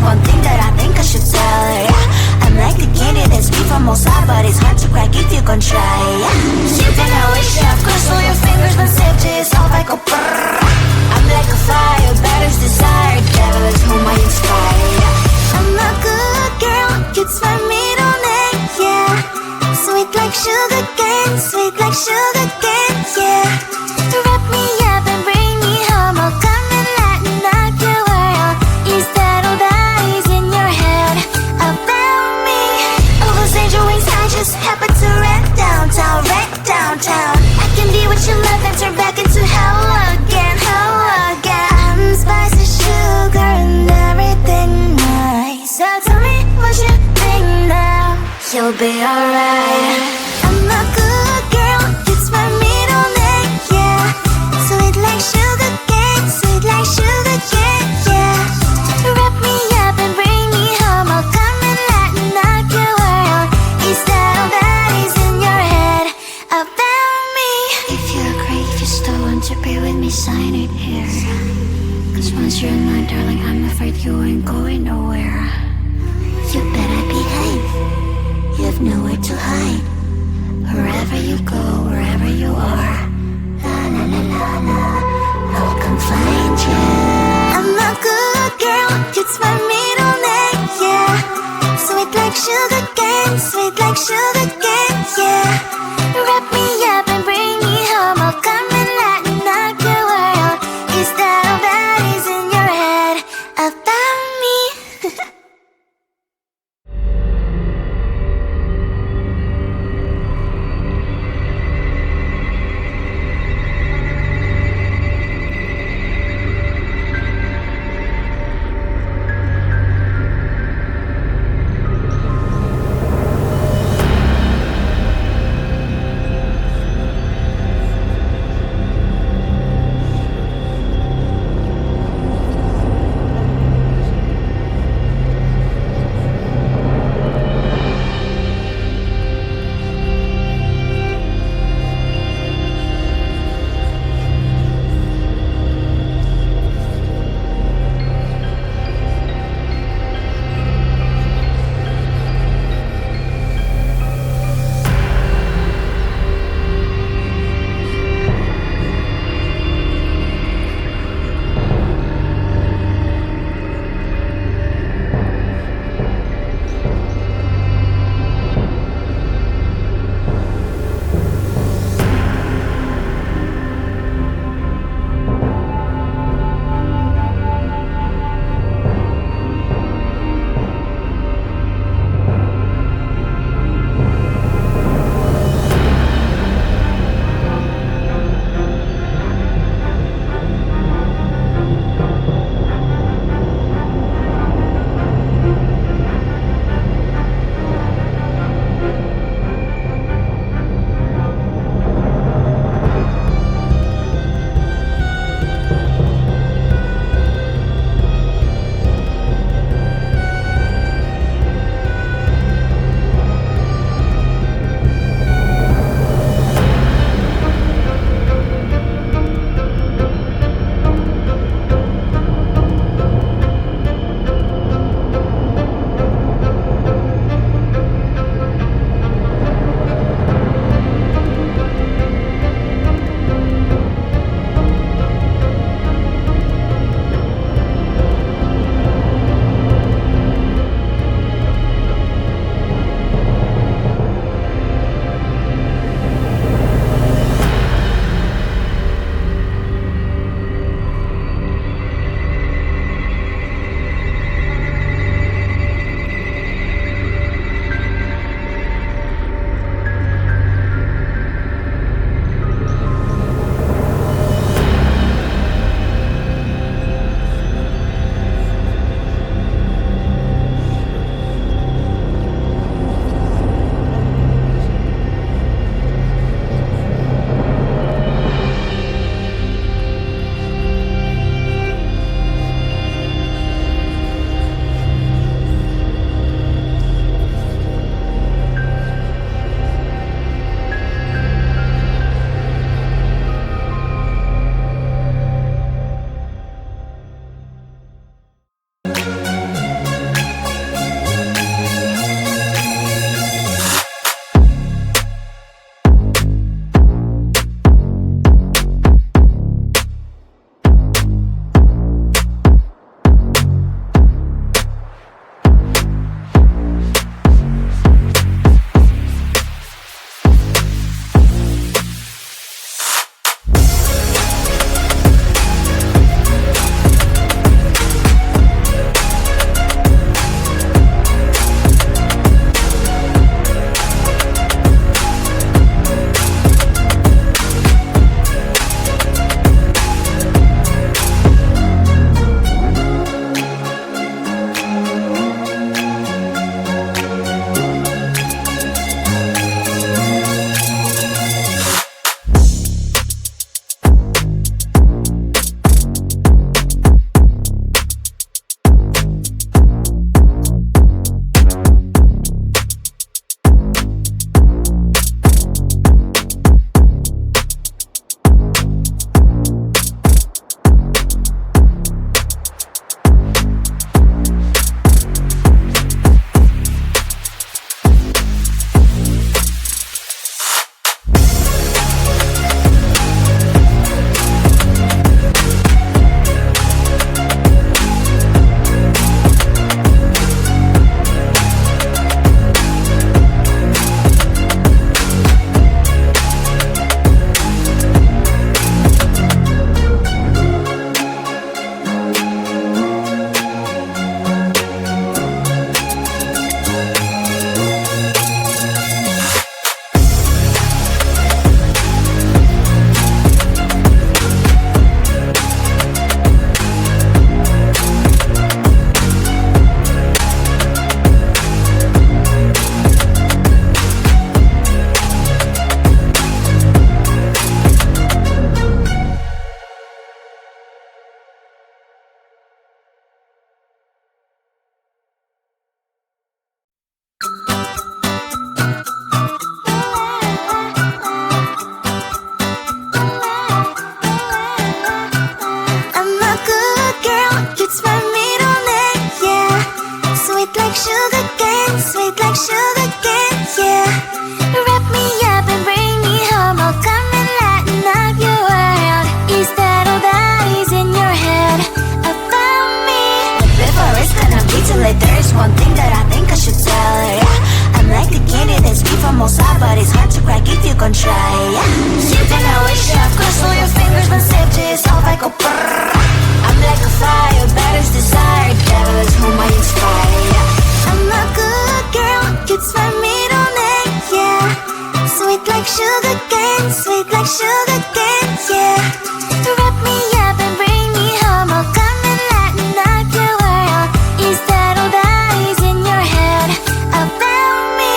one thing that I think I should tell her, yeah. I'm like the candy that's sweet from outside, but it's hard to crack if you gon' try, yeah. Something I wish I've crossed all your fingers, but saved it off like a brrrr. I'm like a fire, batter's desire, devil is whom I inspire, yeah. I'm a good girl, it's my middle name, yeah. Sweet like sugar cane, sweet like sugar cane, yeah. Wrap me up and bring me home, I'll come and lighten up your world. Is that all that is in your head about me? All those angel wings I just happen to rent downtown, I can be what you love and turn back into hell again, I'm spice and sugar and everything nice. So tell me what you think now, you'll be alright. I'm a good girl, it's my middle name, yeah. Sweet like sugar cane, yeah. Wrap me up and bring me home, I'll come and lighten up your world. Is that all that is in your head about me? If you agree, if you still want to be with me, sign it here. Cause once you're mine, darling, I'm afraid you ain't going nowhere. You better behave, you have nowhere to hide. Wherever you go, wherever you are, la la la la la, I'll come find you. I'm a good girl, it's my middle name, yeah. Sweet like sugar cane, yeah. Wrap me up and bring me home, I'll come and lighten up your world. Is that all that is in your head about me? most high, but it's hard to crack if you can try. Something I wish I cross all your fingers, but safety is off, I go brrrr. I'm like a fire, batter's desire, devil is whom I inspire. I'm a good girl, it's my middle name, yeah. Sweet like sugar cane, sweet like sugar cane, yeah. Wrap me up and bring me home, I'll come and lighten up your world. Is that all that is in your head about me?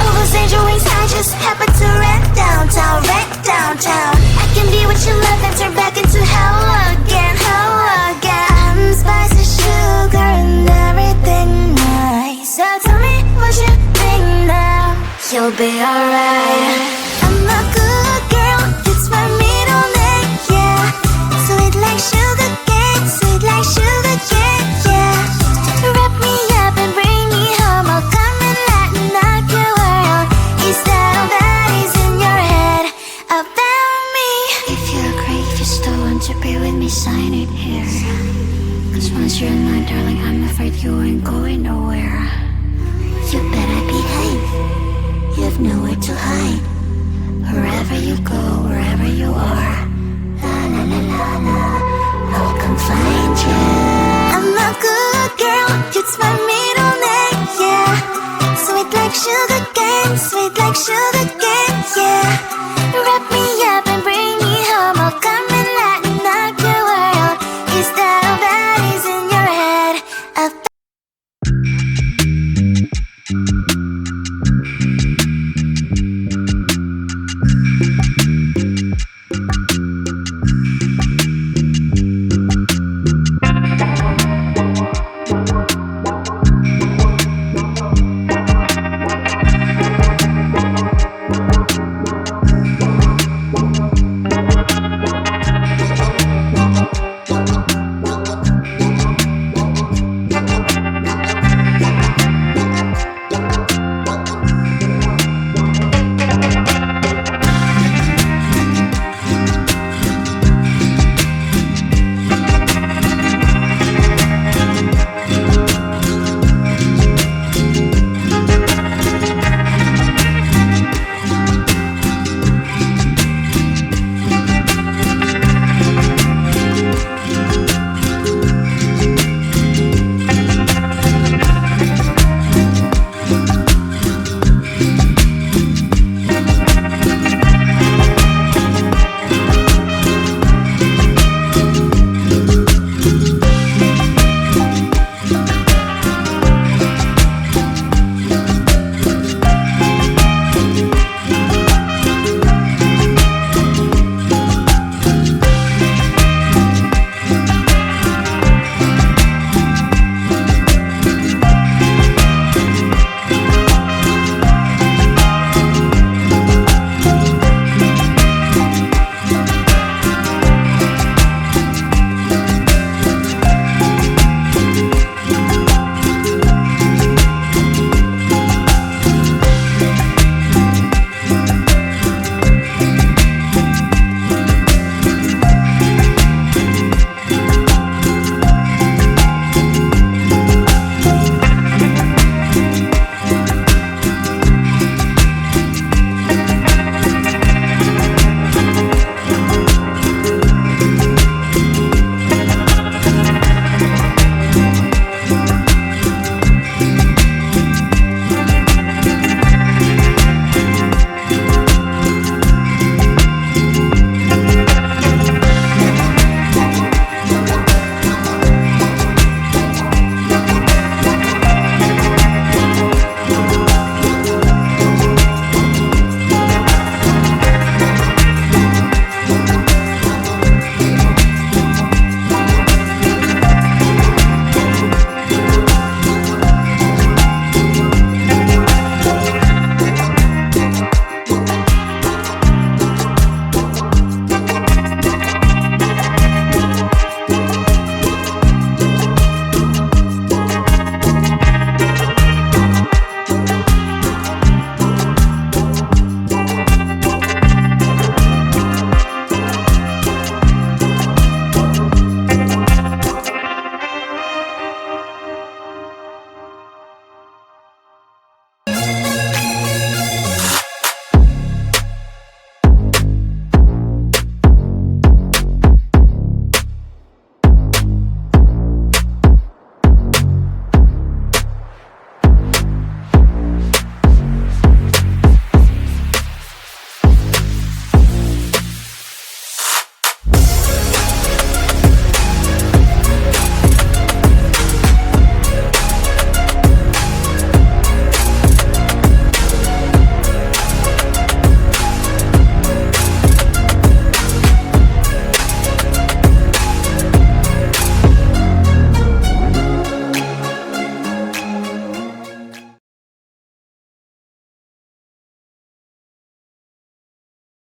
All those angel wings I just happen to rent downtown, I can be what you love and turn back into hell again, I'm spice and sugar and everything nice. So tell me what you think now, you'll be alright. I'm a good girl, it's my middle name, yeah. Sweet like sugar cane, sweet like sugar cane, yeah. Wrap me up and bring me home, I'll come and lighten up your world. Is that all that is in your head about me? If you agree, if you still want to be with me, sign it here. Cause once you're mine, darling, I'm afraid you ain't going nowhere. You better behave, you have nowhere to hide. Wherever you go, wherever you are, la la la la la, I'll come find you. I'm a good girl, it's my middle name, yeah. Sweet like sugar cane, sweet like sugar